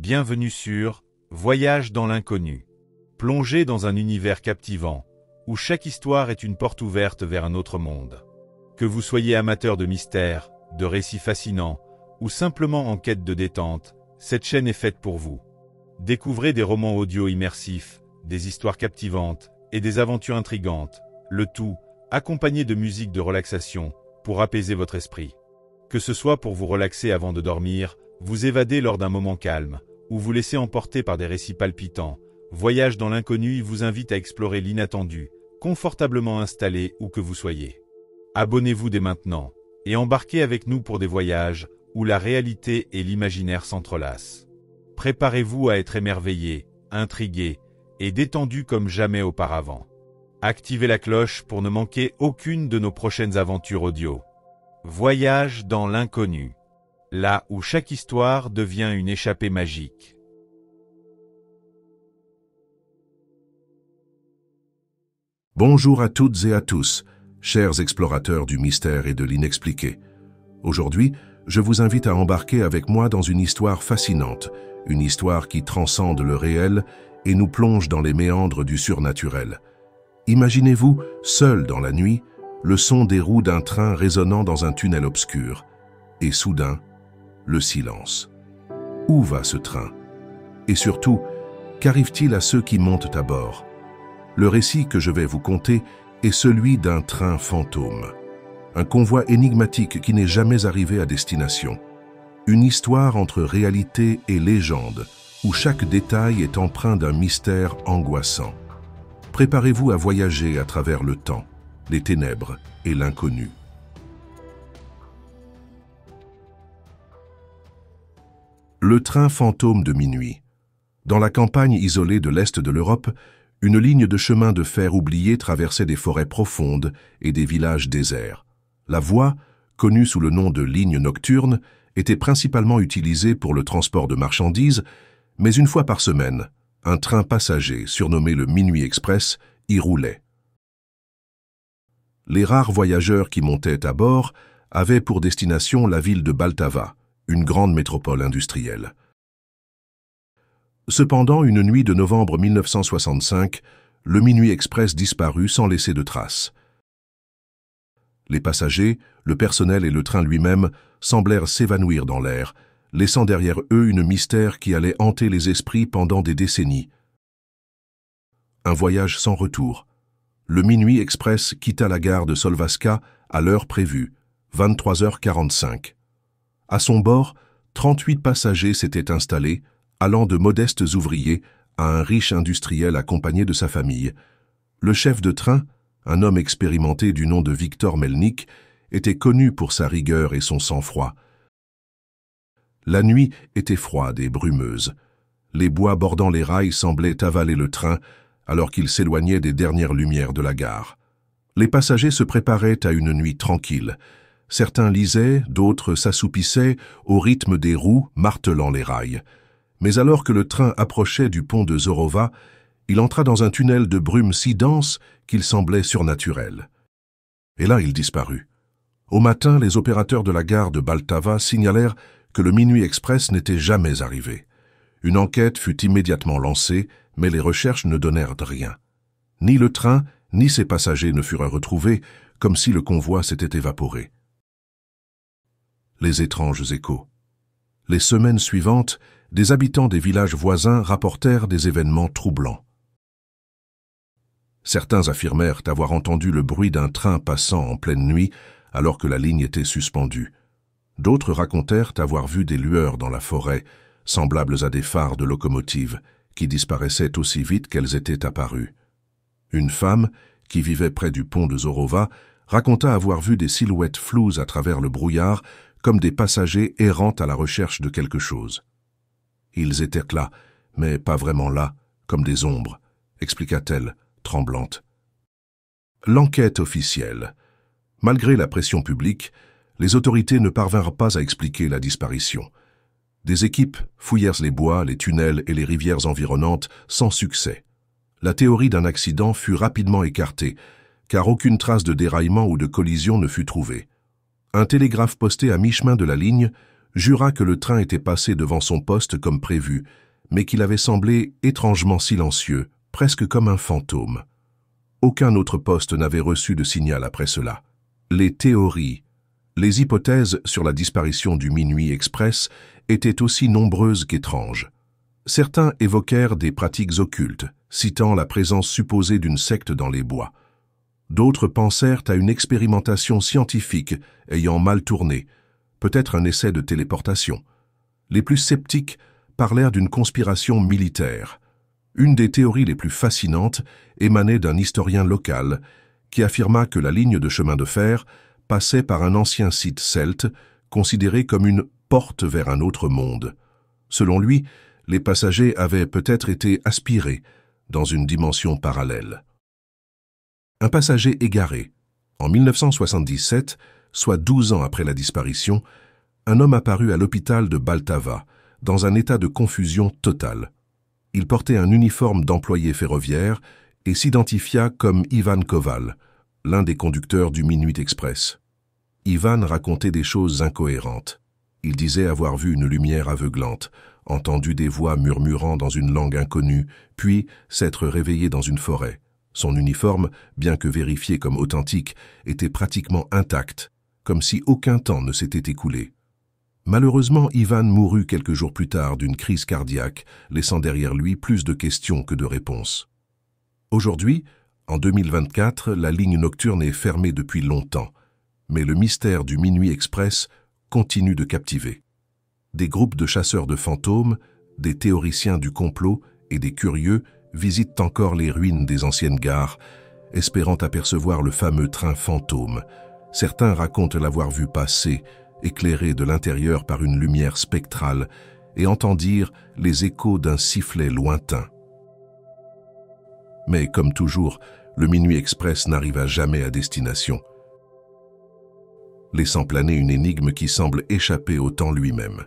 Bienvenue sur Voyage dans l'inconnu. Plongez dans un univers captivant, où chaque histoire est une porte ouverte vers un autre monde. Que vous soyez amateur de mystères, de récits fascinants, ou simplement en quête de détente, cette chaîne est faite pour vous. Découvrez des romans audio immersifs, des histoires captivantes et des aventures intrigantes, le tout accompagné de musique de relaxation pour apaiser votre esprit. Que ce soit pour vous relaxer avant de dormir, vous évader lors d'un moment calme, ou vous laisser emporter par des récits palpitants, Voyage dans l'inconnu vous invite à explorer l'inattendu, confortablement installé où que vous soyez. Abonnez-vous dès maintenant, et embarquez avec nous pour des voyages où la réalité et l'imaginaire s'entrelacent. Préparez-vous à être émerveillé, intrigué et détendu comme jamais auparavant. Activez la cloche pour ne manquer aucune de nos prochaines aventures audio. Voyage dans l'inconnu. Là où chaque histoire devient une échappée magique. Bonjour à toutes et à tous, chers explorateurs du mystère et de l'inexpliqué. Aujourd'hui, je vous invite à embarquer avec moi dans une histoire fascinante, une histoire qui transcende le réel et nous plonge dans les méandres du surnaturel. Imaginez-vous, seul dans la nuit, le son des roues d'un train résonnant dans un tunnel obscur. Et soudain, le silence. Où va ce train? Et surtout, qu'arrive-t-il à ceux qui montent à bord? Le récit que je vais vous conter est celui d'un train fantôme. Un convoi énigmatique qui n'est jamais arrivé à destination. Une histoire entre réalité et légende, où chaque détail est empreint d'un mystère angoissant. Préparez-vous à voyager à travers le temps, les ténèbres et l'inconnu. Le train fantôme de minuit. Dans la campagne isolée de l'Est de l'Europe, une ligne de chemin de fer oubliée traversait des forêts profondes et des villages déserts. La voie, connue sous le nom de ligne nocturne, était principalement utilisée pour le transport de marchandises, mais une fois par semaine, un train passager, surnommé le Minuit Express, y roulait. Les rares voyageurs qui montaient à bord avaient pour destination la ville de Baltava, une grande métropole industrielle. Cependant, une nuit de novembre 1965, le Minuit Express disparut sans laisser de traces. Les passagers, le personnel et le train lui-même semblèrent s'évanouir dans l'air, laissant derrière eux une mystère qui allait hanter les esprits pendant des décennies. Un voyage sans retour. Le Minuit Express quitta la gare de Solvasca à l'heure prévue, 23h45. À son bord, 38 passagers s'étaient installés, allant de modestes ouvriers à un riche industriel accompagné de sa famille. Le chef de train, un homme expérimenté du nom de Victor Melnik, était connu pour sa rigueur et son sang-froid. La nuit était froide et brumeuse. Les bois bordant les rails semblaient avaler le train alors qu'il s'éloignait des dernières lumières de la gare. Les passagers se préparaient à une nuit tranquille. Certains lisaient, d'autres s'assoupissaient au rythme des roues martelant les rails. Mais alors que le train approchait du pont de Zorova, il entra dans un tunnel de brume si dense qu'il semblait surnaturel. Et là, il disparut. Au matin, les opérateurs de la gare de Baltava signalèrent que le Minuit Express n'était jamais arrivé. Une enquête fut immédiatement lancée, mais les recherches ne donnèrent rien. Ni le train, ni ses passagers ne furent retrouvés, comme si le convoi s'était évaporé. Les étranges échos. Les semaines suivantes, des habitants des villages voisins rapportèrent des événements troublants. Certains affirmèrent avoir entendu le bruit d'un train passant en pleine nuit alors que la ligne était suspendue. D'autres racontèrent avoir vu des lueurs dans la forêt, semblables à des phares de locomotives, qui disparaissaient aussi vite qu'elles étaient apparues. Une femme, qui vivait près du pont de Zorova, raconta avoir vu des silhouettes floues à travers le brouillard, comme des passagers errant à la recherche de quelque chose. Ils étaient là, mais pas vraiment là, comme des ombres, expliqua-t-elle, tremblante. L'enquête officielle. Malgré la pression publique, les autorités ne parvinrent pas à expliquer la disparition. Des équipes fouillèrent les bois, les tunnels et les rivières environnantes sans succès. La théorie d'un accident fut rapidement écartée, car aucune trace de déraillement ou de collision ne fut trouvée. Un télégraphe posté à mi-chemin de la ligne jura que le train était passé devant son poste comme prévu, mais qu'il avait semblé étrangement silencieux, presque comme un fantôme. Aucun autre poste n'avait reçu de signal après cela. Les théories, les hypothèses sur la disparition du Minuit Express étaient aussi nombreuses qu'étranges. Certains évoquèrent des pratiques occultes, citant la présence supposée d'une secte dans les bois. D'autres pensèrent à une expérimentation scientifique ayant mal tourné, peut-être un essai de téléportation. Les plus sceptiques parlèrent d'une conspiration militaire. Une des théories les plus fascinantes émanait d'un historien local qui affirma que la ligne de chemin de fer passait par un ancien site celte considéré comme une porte vers un autre monde. Selon lui, les passagers avaient peut-être été aspirés dans une dimension parallèle. Un passager égaré. En 1977, soit 12 ans après la disparition, un homme apparut à l'hôpital de Baltava, dans un état de confusion totale. Il portait un uniforme d'employé ferroviaire et s'identifia comme Ivan Koval, l'un des conducteurs du Minuit Express. Ivan racontait des choses incohérentes. Il disait avoir vu une lumière aveuglante, entendu des voix murmurant dans une langue inconnue, puis s'être réveillé dans une forêt. Son uniforme, bien que vérifié comme authentique, était pratiquement intact, comme si aucun temps ne s'était écoulé. Malheureusement, Ivan mourut quelques jours plus tard d'une crise cardiaque, laissant derrière lui plus de questions que de réponses. Aujourd'hui, en 2024, la ligne nocturne est fermée depuis longtemps, mais le mystère du Minuit Express continue de captiver. Des groupes de chasseurs de fantômes, des théoriciens du complot et des curieux visitent encore les ruines des anciennes gares, espérant apercevoir le fameux train fantôme. Certains racontent l'avoir vu passer, éclairé de l'intérieur par une lumière spectrale, et entendirent les échos d'un sifflet lointain. Mais comme toujours, le Minuit Express n'arriva jamais à destination, laissant planer une énigme qui semble échapper au temps lui-même.